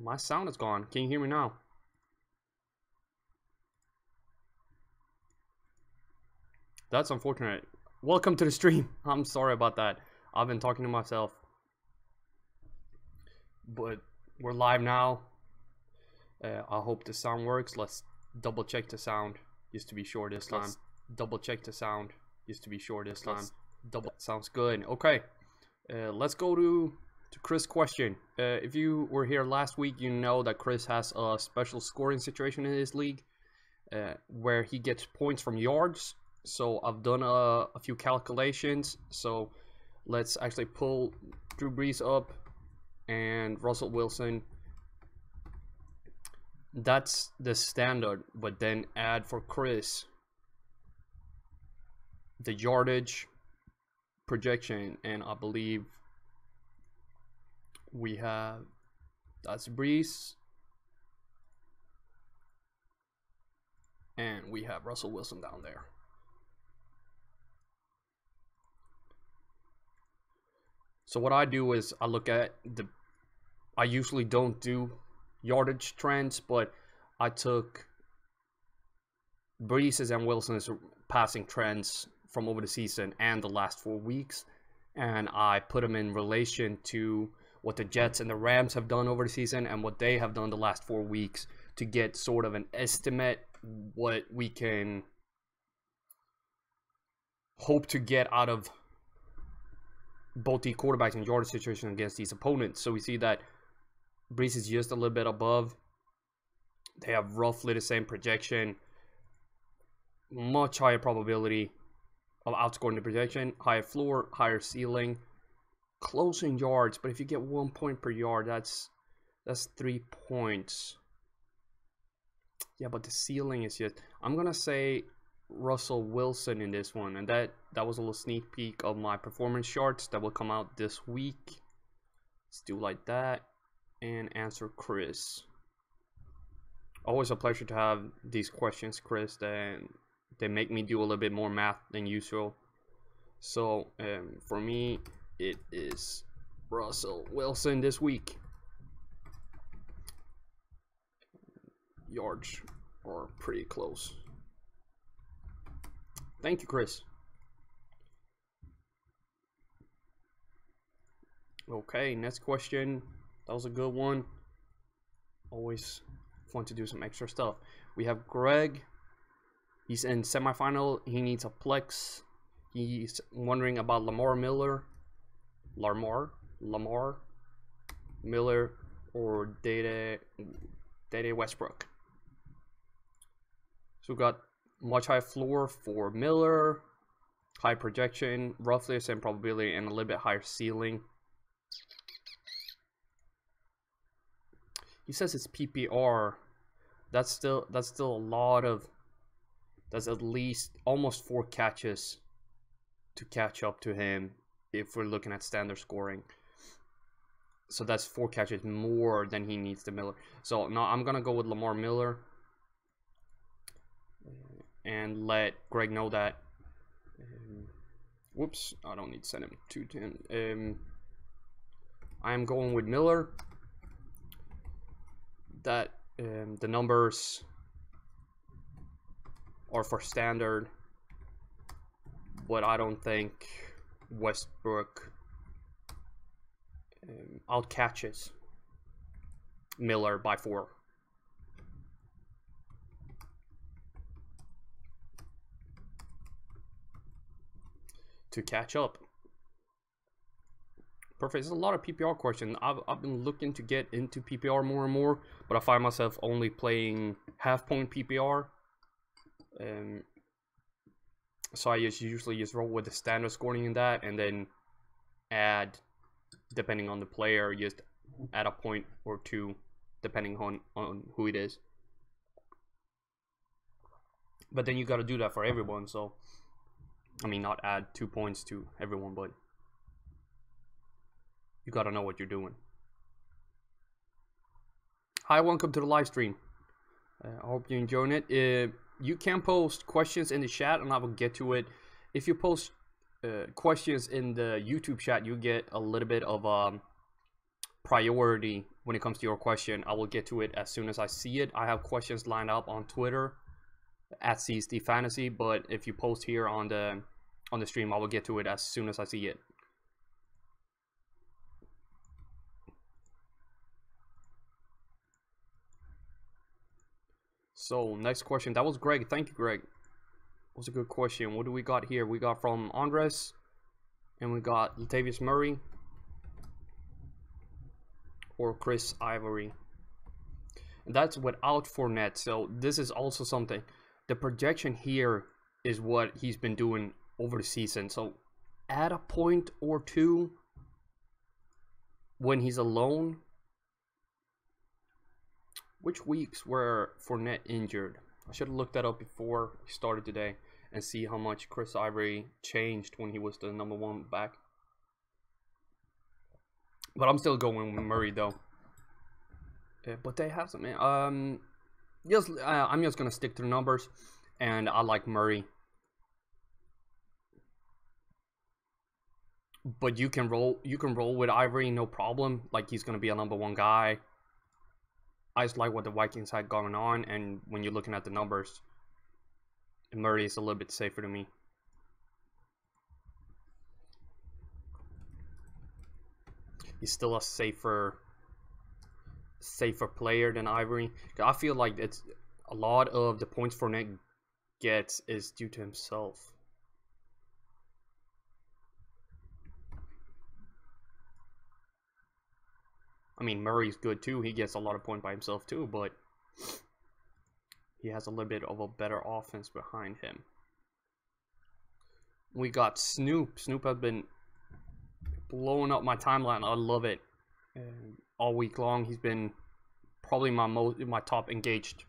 My sound is gone. Can you hear me now? That's unfortunate. Welcome to the stream. I'm sorry about that. I've been talking to myself. But we're live now. I hope the sound works. Let's double check the sound just to be sure this time. Double check the sound just to be sure this time. Double sounds good. Okay. Let's go to Chris' question. If you were here last week, you know that Chris has a special scoring situation in his league where he gets points from yards. So I've done a few calculations. So let's actually pull Drew Brees up and Russell Wilson. That's the standard, but then add for Chris the yardage projection, and I believe we have, that's Brees, and we have Russell Wilson down there. So what I do is I look at I usually don't do yardage trends, but I took Brees' and Wilson's passing trends from over the season and the last 4 weeks, and I put them in relation to what the Jets and the Rams have done over the season and what they have done the last 4 weeks to get sort of an estimate what we can hope to get out of both the quarterbacks and yardage situation against these opponents. So we see that Brees is just a little bit above. They have roughly the same projection. Much higher probability of outscoring the projection. Higher floor, higher ceiling. Close in yards, but if you get 1 point per yard, that's 3 points. Yeah, but the ceiling is just... I'm going to say Russell Wilson in this one. And that was a little sneak peek of my performance charts that will come out this week. Let's do like that. And answer Chris. Always a pleasure to have these questions, Chris. They make me do a little bit more math than usual. So for me, it is Russell Wilson this week. Yards are pretty close. Thank you, Chris. Okay, next question. That was a good one. Always fun to do some extra stuff. We have Greg. He's in semifinal. He needs a plex. He's wondering about Lamar Miller or Dede Westbrook. So we got much high floor for Miller, high projection, roughly the same probability, and a little bit higher ceiling. He says it's PPR. That's still a lot of. That's at least almost 4 catches to catch up to him if we're looking at standard scoring. So that's 4 catches more than he needs to Miller. So now I'm gonna go with Lamar Miller and let Greg know that. Whoops, I don't need to send him 210. I am going with Miller. That the numbers are for standard, but I don't think Westbrook outcatches Miller by 4. To catch up. Perfect. There's a lot of PPR questions. I've been looking to get into PPR more and more, but I find myself only playing half-point PPR. So I usually just roll with the standard scoring in that, and then add, depending on the player, just add a point or 2 depending on who it is. But then you got to do that for everyone. So I mean, not add 2 points to everyone, but you got to know what you're doing. Hi, welcome to the live stream. I hope you're enjoying it. You can post questions in the chat and I will get to it. If you post questions in the YouTube chat, you get a little bit of priority when it comes to your question. I will get to it as soon as I see it. I have questions lined up on Twitter at CSD Fantasy, but if you post here on the stream, I will get to it as soon as I see it. So next question. That was Greg. Thank you, Greg. That was a good question. What do we got here? We got from Andres, and we got Latavius Murray or Chris Ivory. And that's without Fournette. So this is also something. The projection here is what he's been doing over the season. So add a point or two when he's alone. Which weeks were Fournette injured? I should have looked that up before we started today and see how much Chris Ivory changed when he was the #1 back. But I'm still going with Murray though. But they have some, man. I'm just gonna stick to the numbers, and I like Murray. But you can roll with Ivory, no problem. Like, he's gonna be a #1 guy. I just like what the Vikings had going on, and when you're looking at the numbers, Murray is a little bit safer to me. He's still a safer player than Ivory. I feel like it's a lot of the points Fournette gets is due to himself. I mean, Murray's good too. He gets a lot of points by himself too, but he has a little bit of a better offense behind him. We got Snoop. Snoop has been blowing up my timeline. I love it. And all week long, he's been probably my top engaged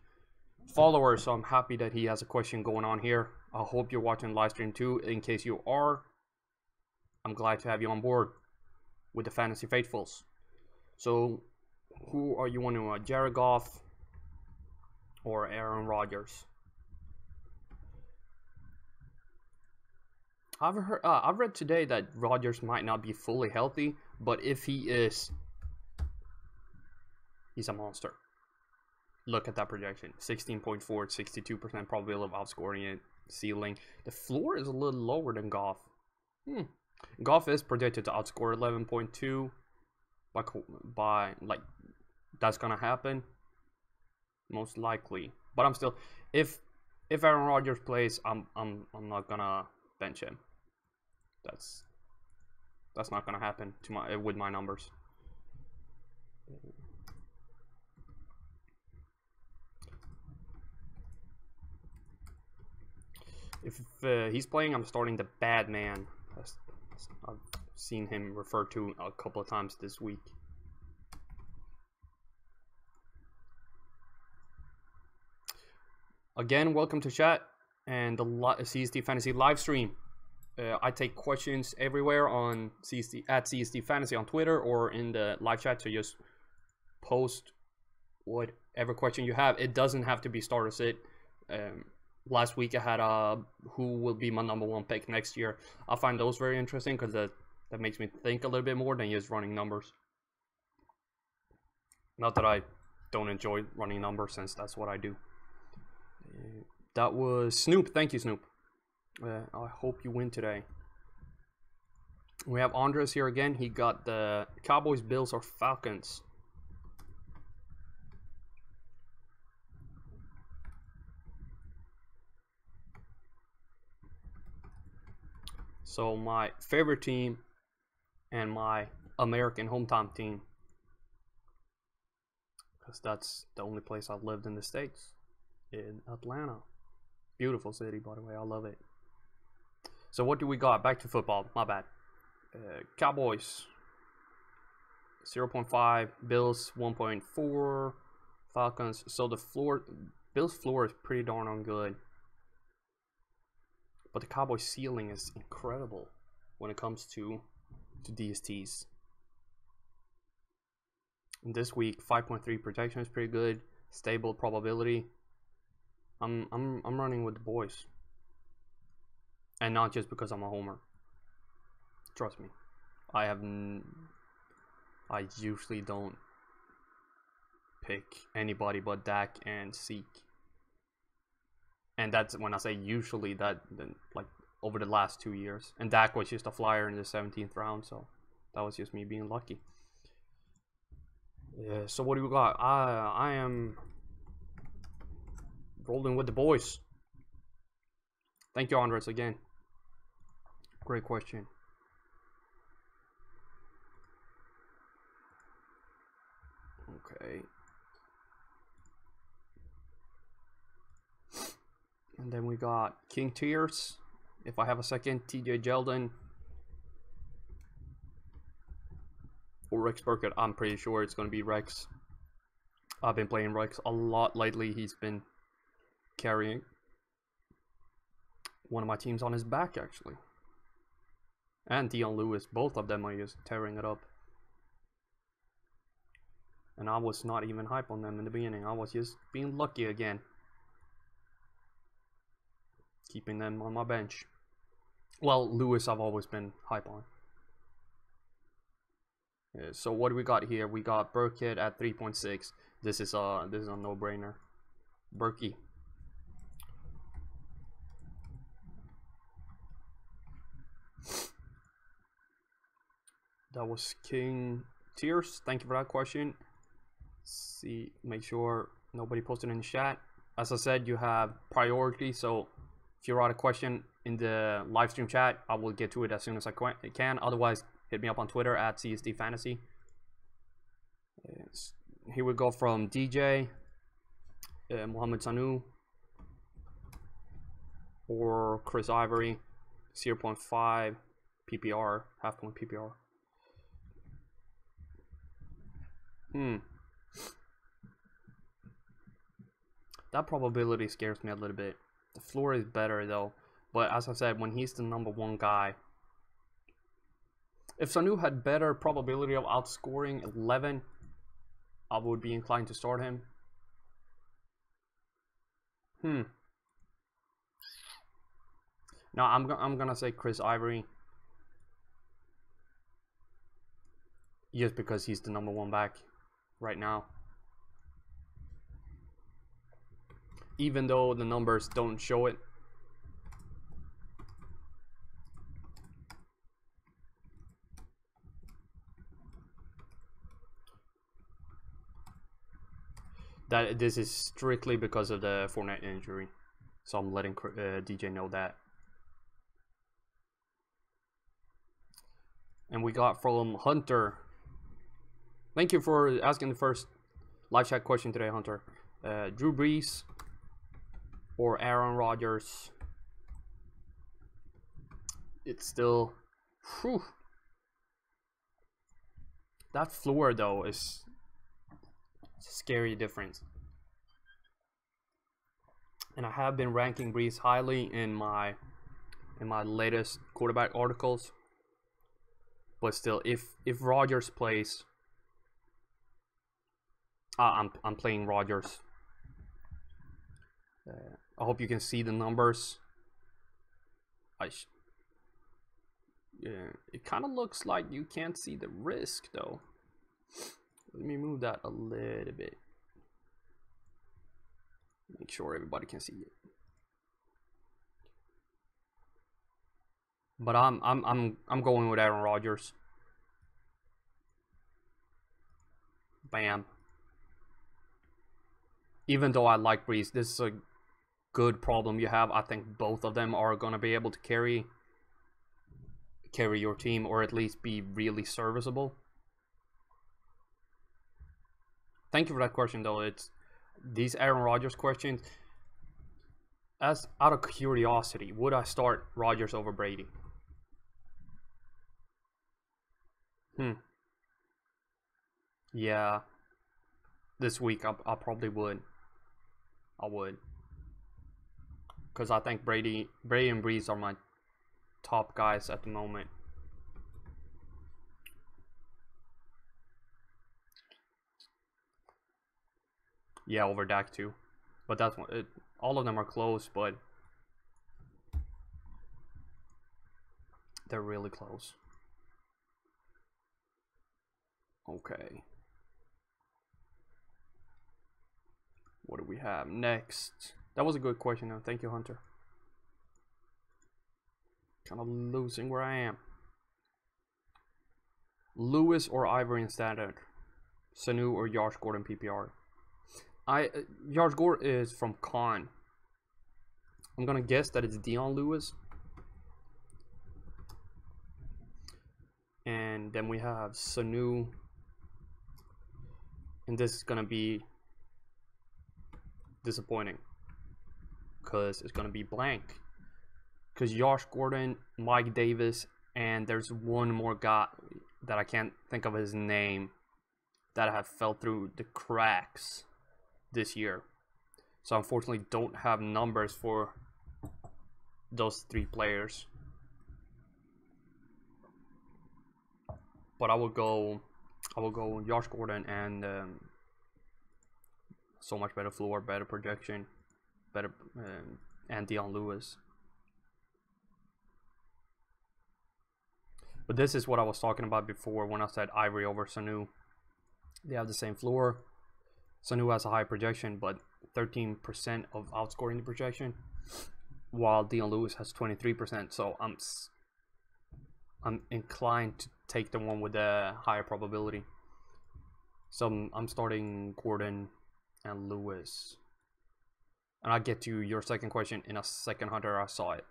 follower. So I'm happy that he has a question going on here. I hope you're watching the live stream too. In case you are, I'm glad to have you on board with the Fantasy Faithfuls. So, who are you wanting? Jared Goff or Aaron Rodgers? I've read today that Rodgers might not be fully healthy, but if he is, he's a monster. Look at that projection: 16.4, 62% probability of outscoring it. Ceiling. The floor is a little lower than Goff. Goff is predicted to outscore 11.2. By like, that's gonna happen most likely, but I'm still, if Aaron Rodgers plays, I'm not gonna bench him. That's not gonna happen to with my numbers. If he's playing, I'm starting the bad man. I've seen him referred to a couple of times this week. Again, welcome to chat and the CSD Fantasy live stream. I take questions everywhere on at CSD Fantasy on Twitter or in the live chat. So just post whatever question you have. It doesn't have to be starter sit. Last week I had who will be my #1 pick next year. I find those very interesting because that makes me think a little bit more than just running numbers. Not that I don't enjoy running numbers, since that's what I do. That was Snoop. Thank you, Snoop. I hope you win today. We have Andres here again. He got the Cowboys, Bills, or Falcons. So my favorite team and my American hometown team, because that's the only place I've lived in the States, in Atlanta. Beautiful city, by the way. I love it. So what do we got? Back to football. My bad. Cowboys 0.5, Bills 1.4, Falcons. So the Bills floor is pretty darn on good, but the Cowboys ceiling is incredible when it comes to DSTs. And this week 5.3 protection is pretty good. Stable probability. I'm running with the boys, and not just because I'm a homer. Trust me, I I usually don't pick anybody but Dak and Zeke. And that's when I say usually, that like over the last 2 years. And Dak was just a flyer in the 17th round, so that was just me being lucky. Yeah, so what do we got? I am rolling with the boys. Thank you, Andres, again. Great question. Okay. And then we got King Tears. If I have a second, TJ Jeldon. Or Rex Burkett. I'm pretty sure it's going to be Rex. I've been playing Rex a lot lately. He's been carrying one of my teams on his back, actually. And Dion Lewis. Both of them are just tearing it up. And I was not even hype on them in the beginning. I was just being lucky again. Keeping them on my bench. Well, Lewis I've always been hype on. Yeah, so what do we got here? We got Burkett at 3.6. This is a no-brainer. Berkey. That was King Tears. Thank you for that question. See, make sure nobody posted in the chat. As I said, you have priority, so if you write a question in the live stream chat, I will get to it as soon as I can. Otherwise, hit me up on Twitter at CSD Fantasy. Here we go from DJ, Mohamed Sanu, or Chris Ivory, 0.5 PPR, half point PPR. That probability scares me a little bit. The floor is better though, but as I said, when he's the #1 guy, if Sanu had better probability of outscoring 11, I would be inclined to start him. No, I'm gonna say Chris Ivory, just because he's the #1 back right now. Even though the numbers don't show it. That this is strictly because of the Fournette injury, so I'm letting DJ know that. And we got from Hunter. Thank you for asking the first live chat question today, Hunter. Drew Brees or Aaron Rodgers? It's still, whew. That floor though is a scary difference. And I have been ranking Brees highly in my latest quarterback articles. But still, if Rodgers plays, I'm playing Rodgers. I hope you can see the numbers. Yeah, it kind of looks like you can't see the risk though. Let me move that a little bit. Make sure everybody can see it. But I'm going with Aaron Rodgers. Bam. Even though I like Brees, this is a good problem you have. I think both of them are gonna be able to carry your team, or at least be really serviceable. Thank you for that question though. It's these Aaron Rodgers questions. As out of curiosity, would I start Rodgers over Brady? Yeah. This week I probably would. I would. Because I think Brady and Brees are my top guys at the moment. Yeah, over Dak too. But that's one. All of them are close, but they're really close. Okay. What do we have next? That was a good question, though. Thank you, Hunter. Kind of losing where I am. Lewis or Ivory in standard? Sanu or Josh Gordon PPR? Josh Gordon is from Con. I'm gonna guess that it's Dion Lewis. And then we have Sanu. And this is gonna be disappointing, because it's gonna be blank. Because Josh Gordon, Mike Davis, and there's one more guy that I can't think of his name that have fell through the cracks this year. So unfortunately don't have numbers for those 3 players. But I will go Josh Gordon and so much better floor, better projection, better and Dion Lewis. But this is what I was talking about before when I said Ivory over Sanu. They have the same floor. Sanu has a high projection, but 13% of outscoring the projection, while Dion Lewis has 23%. So I'm inclined to take the one with the higher probability. So I'm starting Gordon and Lewis. And I'll get to your second question in a second, Hunter. I saw it.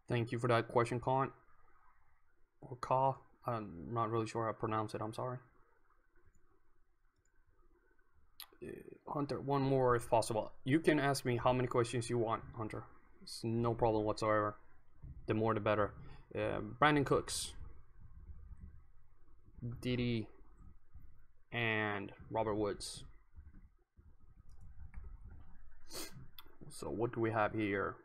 Thank you for that question, Con. Or Ka. I'm not really sure how to pronounce it. I'm sorry. Hunter, one more if possible. You can ask me how many questions you want, Hunter. It's no problem whatsoever. The more the better. Brandon Cooks, Didi, and Robert Woods. So what do we have here?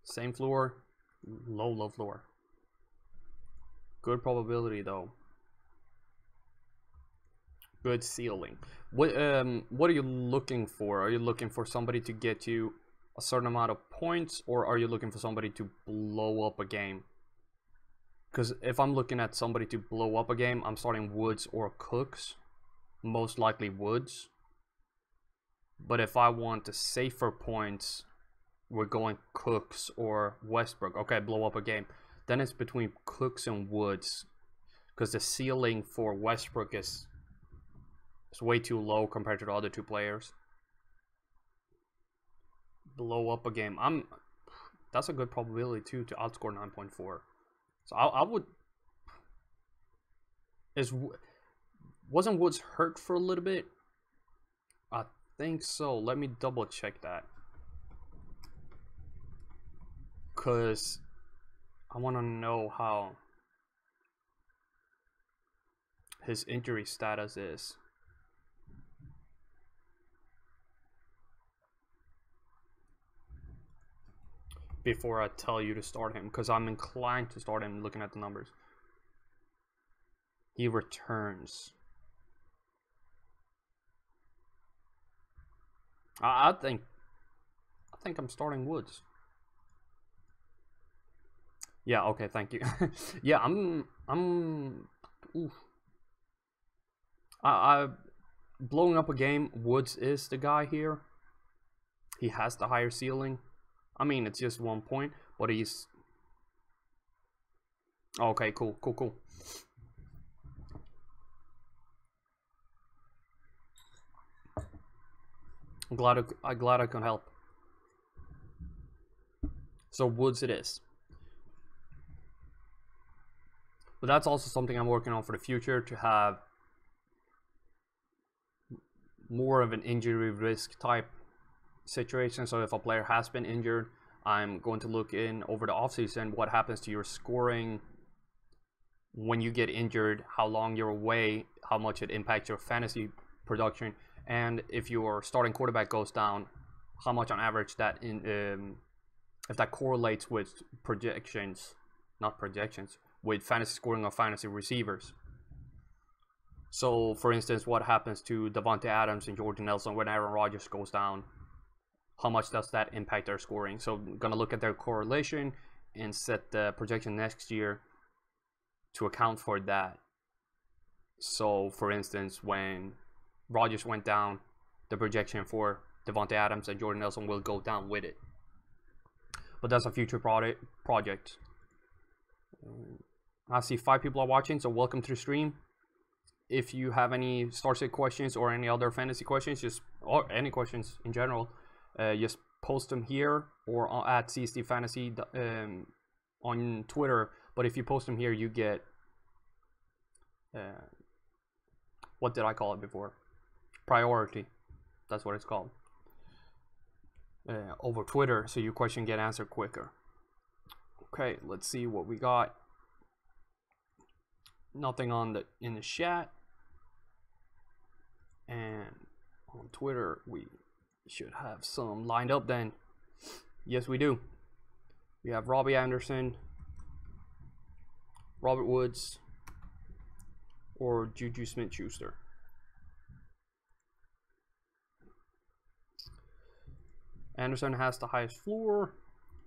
Same floor, low floor. Good probability though. Good ceiling. What are you looking for? Are you looking for somebody to get you a certain amount of points, or are you looking for somebody to blow up a game? Because if I'm looking at somebody to blow up a game, I'm starting Woods or Cooks. Most likely Woods. But if I want the safer points, we're going Cooks or Westbrook. Okay, blow up a game. Then it's between Cooks and Woods, because the ceiling for Westbrook is way too low compared to the other 2 players. Blow up a game. That's a good probability too, to outscore 9.4. So I would. Wasn't Woods hurt for a little bit? I think so. Let me double check that, because I want to know how his injury status is. Before I tell you to start him, because I'm inclined to start him looking at the numbers. He returns. I think I'm starting Woods. Yeah, okay, thank you. Yeah, oof. I blowing up a game, Woods is the guy here. He has the higher ceiling. I mean, it's just 1 point, but he's... Okay, cool. I'm glad I can help. So Woods it is. But that's also something I'm working on for the future, to have more of an injury risk type situation. So if a player has been injured, I'm going to look in over the offseason what happens to your scoring when you get injured, how long you're away, how much it impacts your fantasy production, and if your starting quarterback goes down, how much on average that if that correlates with projections, not projections, with fantasy scoring or fantasy receivers. So, for instance, what happens to Davante Adams and Jordan Nelson when Aaron Rodgers goes down? How much does that impact their scoring? So, I'm gonna look at their correlation and set the projection next year to account for that. So, for instance, when Rodgers went down, the projection for Davante Adams and Jordan Nelson will go down with it. But that's a future project. I see 5 people are watching, so welcome to the stream. If you have any Star Set questions or any other fantasy questions, or any questions in general, just post them here or at CSD Fantasy on Twitter. But if you post them here, you get what did I call it before? Priority. That's what it's called. Over Twitter, so your question get answered quicker. Okay, let's see what we got. Nothing in the chat, and on Twitter we should have some lined up then. Yes, we do. We have Robbie Anderson, Robert Woods, or Juju Smith-Schuster. Anderson has the highest floor.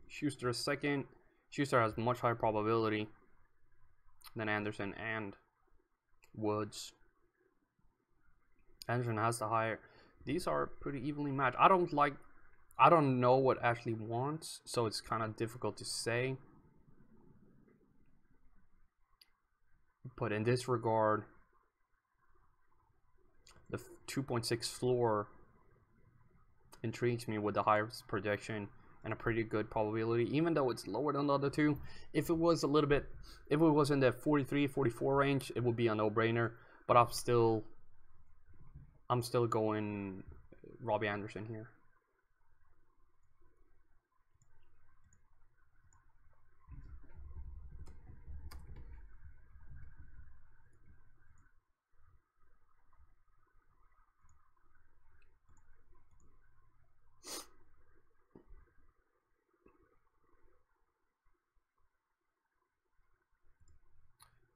Schuster is second. Schuster has much higher probability than Anderson and Woods. Anderson has the higher. These are pretty evenly matched. I don't know what Ashley wants, so it's kind of difficult to say. But in this regard, the 2.6 floor intrigues me with the highest projection and a pretty good probability, even though it's lower than the other two. If it was a little bit, if it was in the 43-44 range, it would be a no-brainer. But I'm still going Robbie Anderson here.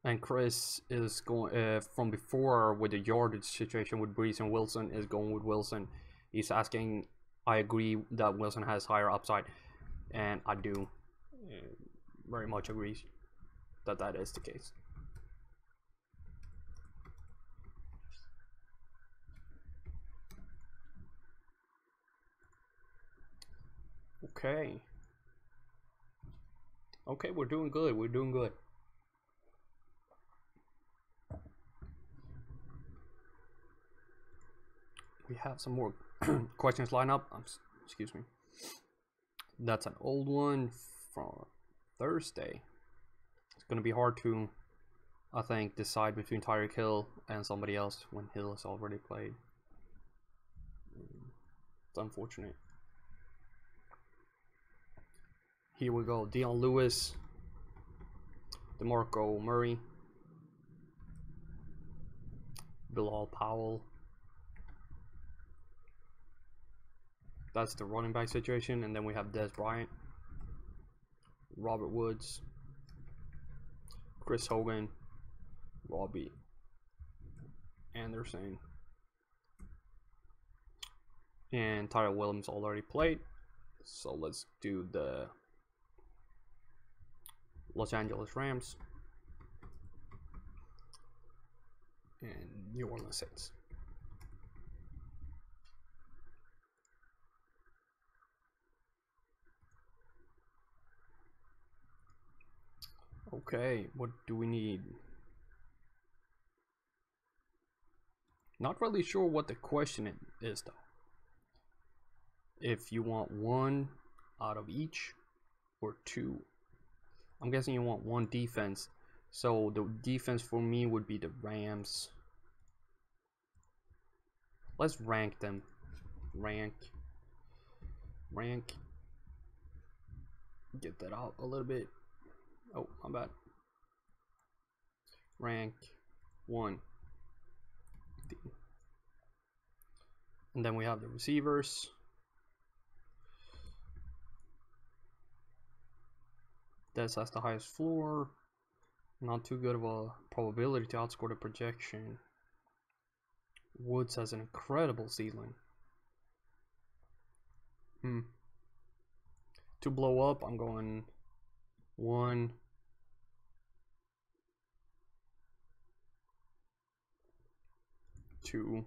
And Chris is going from before with the yardage situation with Brees and Wilson is going with Wilson. He's asking, I agree that Wilson has higher upside, and I do very much agree that that is the case. Okay. Okay, we're doing good. We're doing good. We have some more questions lined up. Excuse me. That's an old one from Thursday. It's going to be hard to, I think, decide between Tyreek Hill and somebody else when Hill has already played. It's unfortunate. Here we go. Dion Lewis, DeMarco Murray, Bilal Powell. That's the running back situation, and then we have Dez Bryant, Robert Woods, Chris Hogan, Robbie Anderson, and Tyrell Williams already played. So let's do the Los Angeles Rams and New Orleans Saints. Okay, what do we need? Not really sure what the question is though. If you want one out of each or two. I'm guessing you want one defense. So the defense for me would be the Rams. Let's rank them. Rank. Get that out a little bit. Oh, my bad. Rank 1. And then we have the receivers. This has the highest floor. Not too good of a probability to outscore the projection. Woods has an incredible ceiling. To blow up, I'm going 1, 2,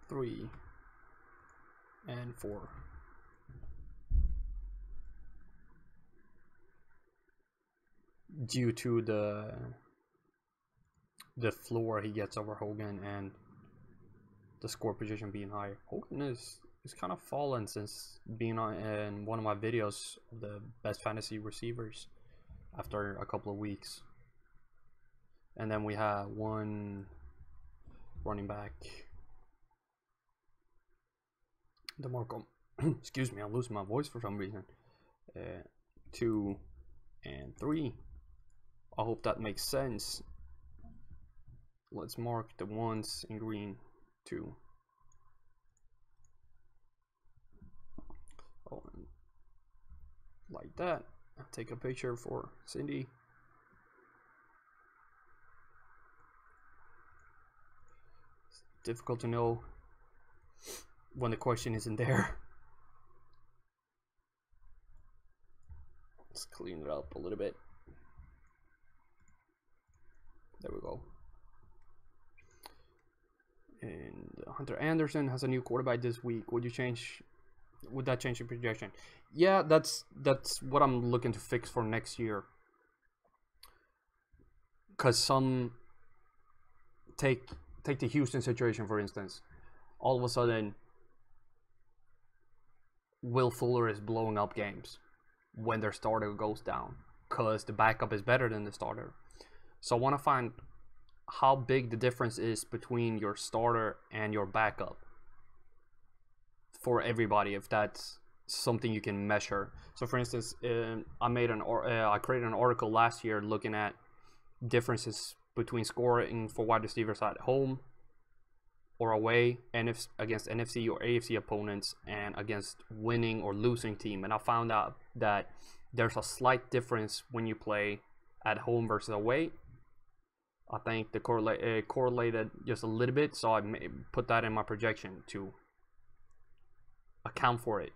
3, and 4. Due to the floor he gets over Hogan and the score position being higher. Hogan is kind of fallen since being on in one of my videos of the best fantasy receivers after a couple of weeks. And then we have one running back, DeMarco. Excuse me, I'm losing my voice for some reason. 2 and 3. I hope that makes sense. Let's mark the ones in green. 2. Oh, and like that. I'll take a picture for Cindy. It's difficult to know when the question isn't there. Let's clean it up a little bit. There we go. And Hunter Anderson has a new quarterback this week. Would that change your projection? Yeah, that's what I'm looking to fix for next year. Cause some take the Houston situation for instance. All of a sudden, Will Fuller is blowing up games when their starter goes down, cause the backup is better than the starter. So I want to find how big the difference is between your starter and your backup for everybody, if that's something you can measure. So for instance, I created an article last year looking at differences between scoring for wide receivers at home or away, and if against NFC or AFC opponents, and against winning or losing team. And I found out that there's a slight difference when you play at home versus away. I think the correlated just a little bit, so I put that in my projection to account for it.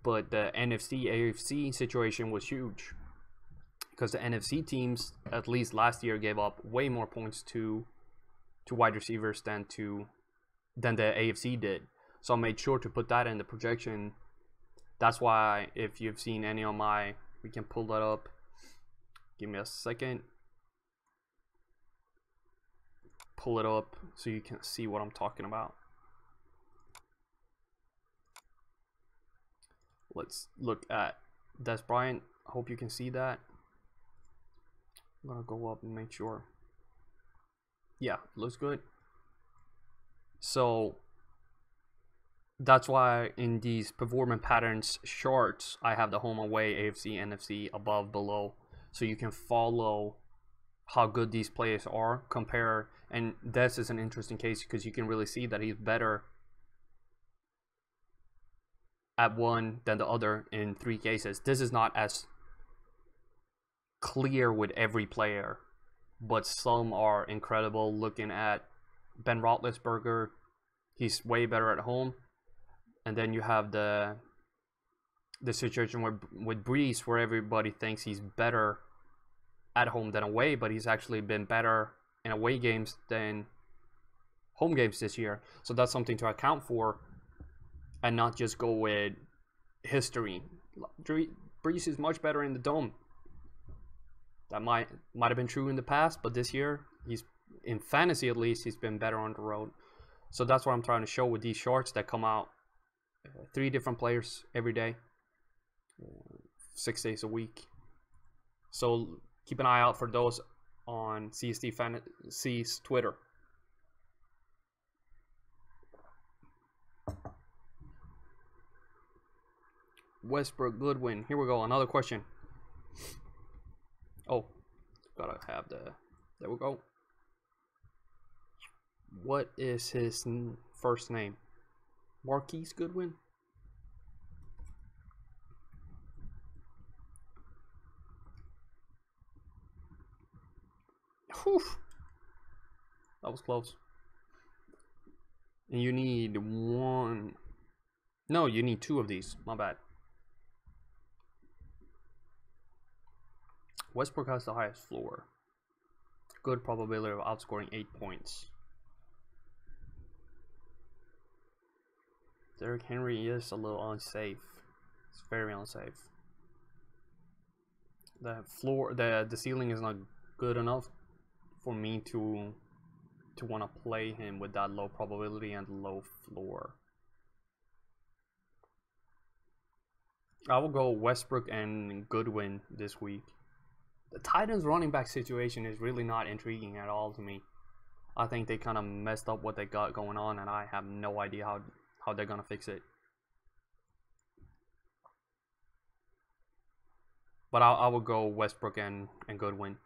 But the NFC AFC situation was huge, because the NFC teams, at least last year, gave up way more points to wide receivers than the AFC did. So I made sure to put that in the projection. That's why if you've seen any of my, we can pull that up. Give me a second. Pull it up so you can see what I'm talking about. Let's look at Des Bryant. I hope you can see that. I'm gonna go up and make sure. Yeah, looks good. So that's why in these performance patterns charts, I have the home, away, AFC, NFC, above, below, so you can follow how good these players are, compare. And this is an interesting case because you can really see that he's better at one than the other in 3 cases. This is not as clear with every player, but some are incredible. Looking at Ben Roethlisberger, he's way better at home. And then you have the situation with Brees, where everybody thinks he's better at home than away, but he's actually been better in away games than home games this year. So that's something to account for, and not just go with history. Brees is much better in the dome. That might have been true in the past, but this year, he's in fantasy at least, he's been better on the road. So that's what I'm trying to show with these charts that come out 3 different players every day, 6 days a week. So keep an eye out for those on CSD Fantasy's Twitter. Westbrook, Goodwin. Here we go. Another question. Oh, gotta have there we go. What is his first name? Marquise Goodwin? Whew. That was close. And you need one. No, you need 2 of these. My bad. Westbrook has the highest floor. Good probability of outscoring 8 points. Derrick Henry is a little unsafe. It's very unsafe. The floor, the ceiling is not good enough for me to want to play him with that low probability and low floor. I will go Westbrook and Goodwin this week. The Titans running back situation is really not intriguing at all to me. I think they kind of messed up what they got going on, and I have no idea how they're gonna fix it. But I will go Westbrook and Goodwin.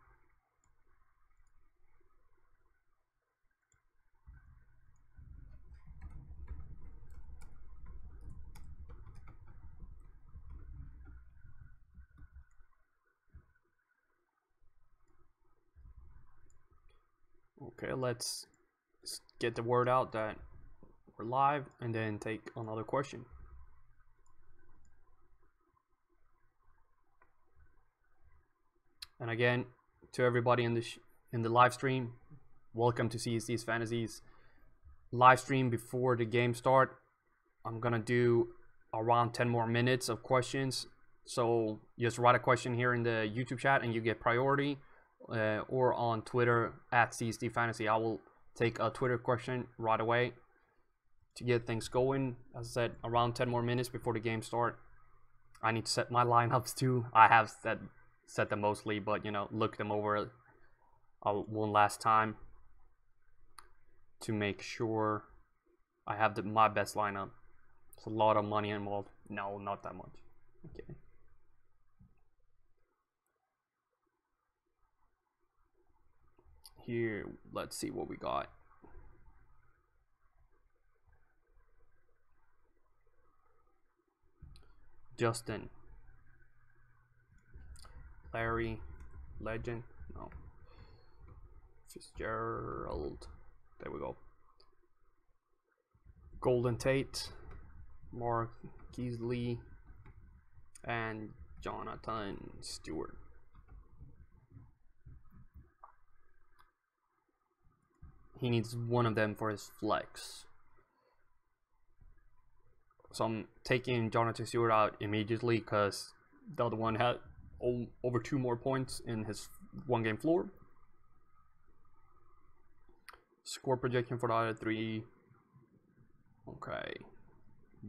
Okay, let's get the word out that we're live and then take another question. And again, to everybody in the live stream, welcome to CSD's Fantasies live stream before the game start. I'm gonna do around 10 more minutes of questions. So just write a question here in the YouTube chat and you get priority, or on Twitter at CSD Fantasy. I will take a Twitter question right away to get things going. As I said, around 10 more minutes before the game start. I need to set my lineups too. I have set them mostly, but you know, look them over one last time to make sure I have my best lineup. It's a lot of money involved. No, not that much. Okay. Here, let's see what we got. Justin. Larry. Legend. No. Fitzgerald. There we go. Golden Tate. Mark Keasley. And Jonathan Stewart. He needs one of them for his flex. So I'm taking Jonathan Stewart out immediately because the other one had over 2 more points in his 1-game floor. Score projection for the other 3. Okay.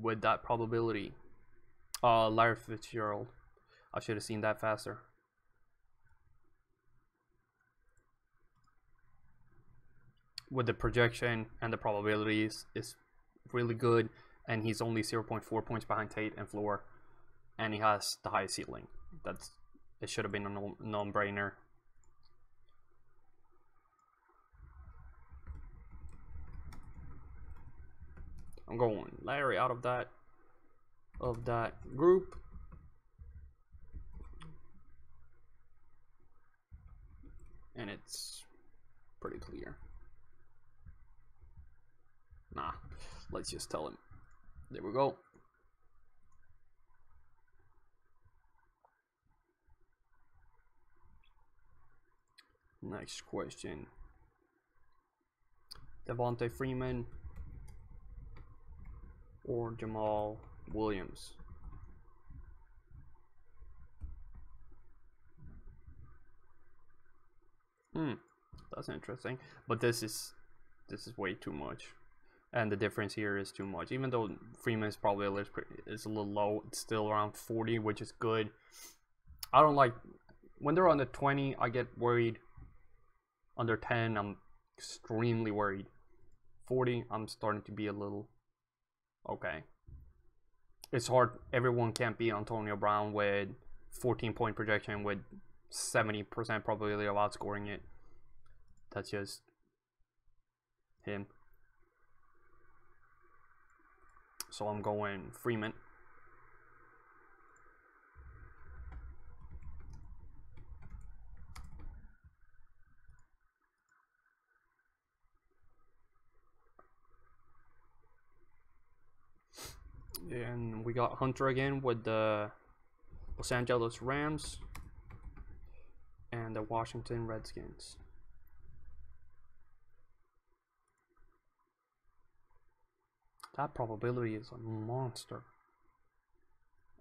With that probability. Larry Fitzgerald. I should have seen that faster. With the projection and the probabilities is really good, and he's only 0.4 points behind Tate and floor, and he has the highest ceiling. It should have been a non-brainer. I'm going Larry out of that group. And it's pretty clear. Nah, let's just tell him. There we go. Next question. Devontae Freeman or Jamal Williams? That's interesting. But this is way too much. And the difference here is too much. Even though Freeman's probably is a little low, it's still around 40, which is good. I don't like when they're under 20. I get worried. Under 10, I'm extremely worried. 40, I'm starting to be a little okay. It's hard. Everyone can't be Antonio Brown with 14-point projection with 70% probability of outscoring it. That's just him. So I'm going Freeman. And we got Hunter again with the Los Angeles Rams and the Washington Redskins. That probability is a monster.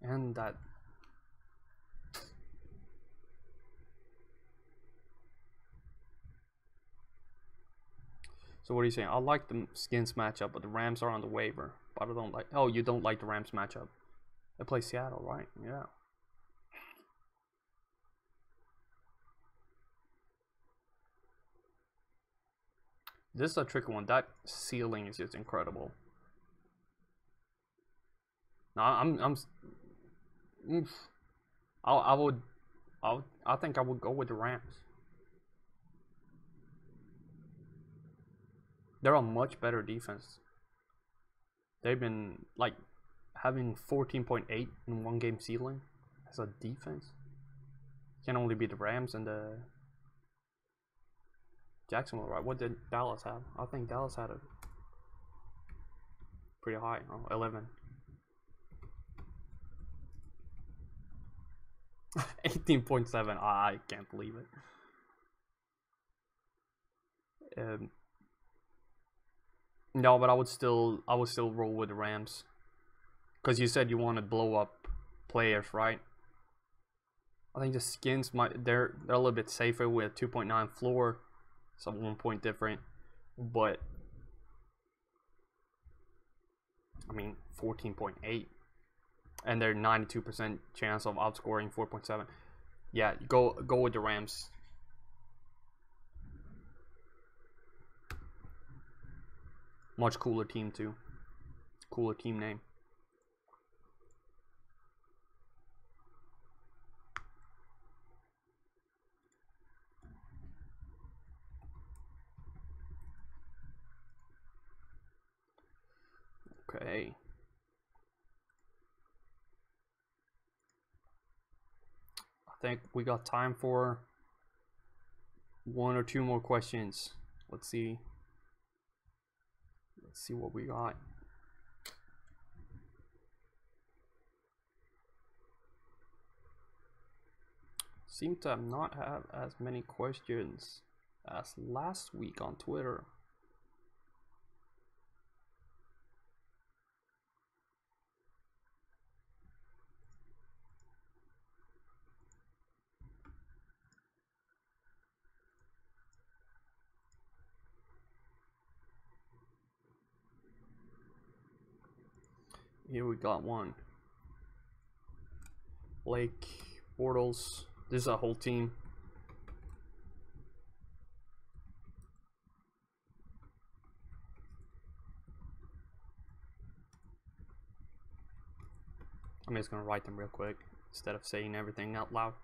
And that... So what are you saying? I like the Skins matchup, but the Rams are on the waiver. But I don't like... Oh, you don't like the Rams matchup. They play Seattle, right? Yeah. This is a tricky one. That ceiling is just incredible. No, I think I would go with the Rams. They're a much better defense. They've been like having 14.8 in one game ceiling as a defense. Can only be the Rams and the Jacksonville, right? What did Dallas have? I think Dallas had a pretty high, 11. 18.7. I can't believe it. No, but I would still roll with the Rams, because you said you want to blow up players, right? I think the Skins they're a little bit safer with 2.9 floor, so 1 point different, but I mean 14.8, and they're 92% chance of outscoring 4.7. Yeah, go with the Rams. Much cooler team too. Cooler team name. Okay. I think we got time for 1 or 2 more questions. Let's see. Let's see what we got. Seem to not have as many questions as last week on Twitter. Here we got one. Blake Bortles. This is a whole team. I'm just gonna write them real quick instead of saying everything out loud.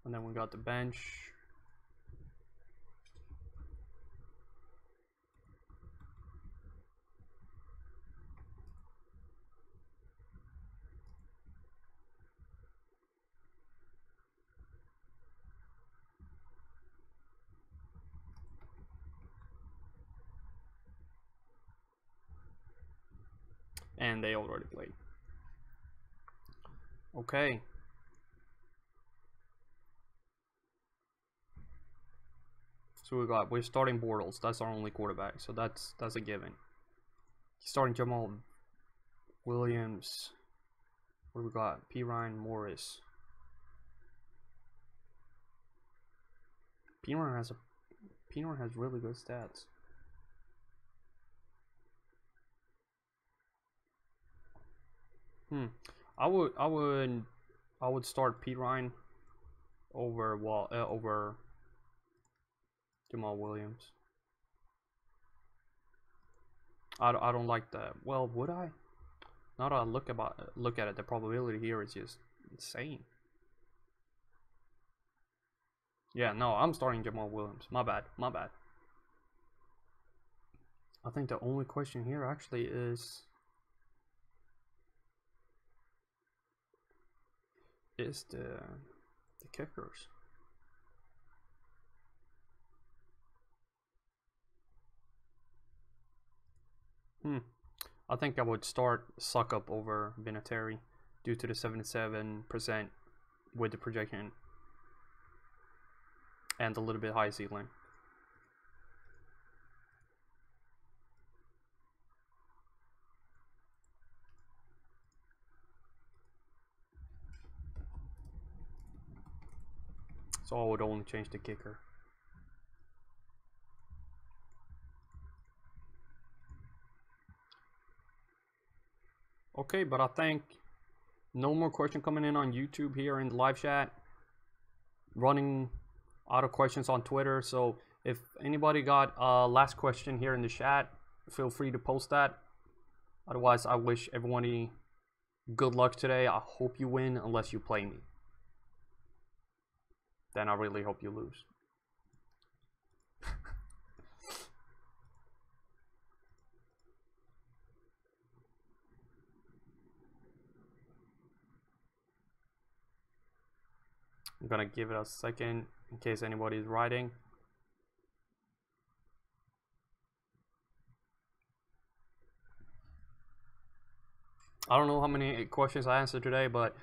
And then we got the bench. And they already played. Okay. So we're starting Bortles. That's our only quarterback. So that's a given. Starting Jamal Williams. What do we got? P. Ryan Morris. P. Ryan has really good stats. I would start P. Ryan over Jamal Williams. I don't like that. Well, would I? Now that I look at it, the probability here is just insane. Yeah, no, I'm starting Jamal Williams. My bad. I think the only question here actually is is the kickers. I think I would start Suck Up over Vinatieri due to the 77% with the projection and a little bit high ceiling. So I would only change the kicker. Okay, but I think no more question coming in on YouTube here in the live chat. Running out of questions on Twitter. So if anybody got a last question here in the chat, feel free to post that. Otherwise, I wish everybody good luck today. I hope you win unless you play me. Then I really hope you lose. I'm gonna give it a second in case anybody's writing. I don't know how many questions I answered today, but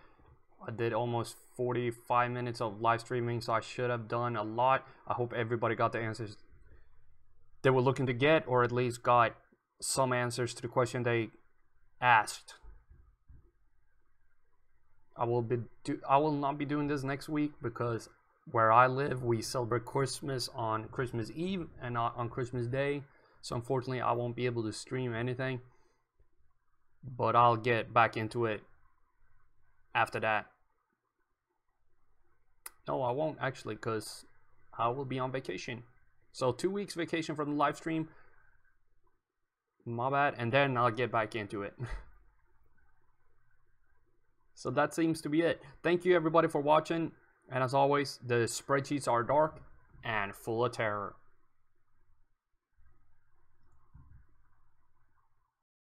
I did almost 45 minutes of live streaming, so I should have done a lot. I hope everybody got the answers they were looking to get, or at least got some answers to the question they asked. I will not be doing this next week because where I live, we celebrate Christmas on Christmas Eve and not on Christmas Day. So unfortunately, I won't be able to stream anything. But I'll get back into it after that. No, I won't actually, because I will be on vacation. So 2 weeks vacation from the live stream. My bad. And then I'll get back into it. So that seems to be it. Thank you everybody for watching. And as always, the spreadsheets are dark and full of terror.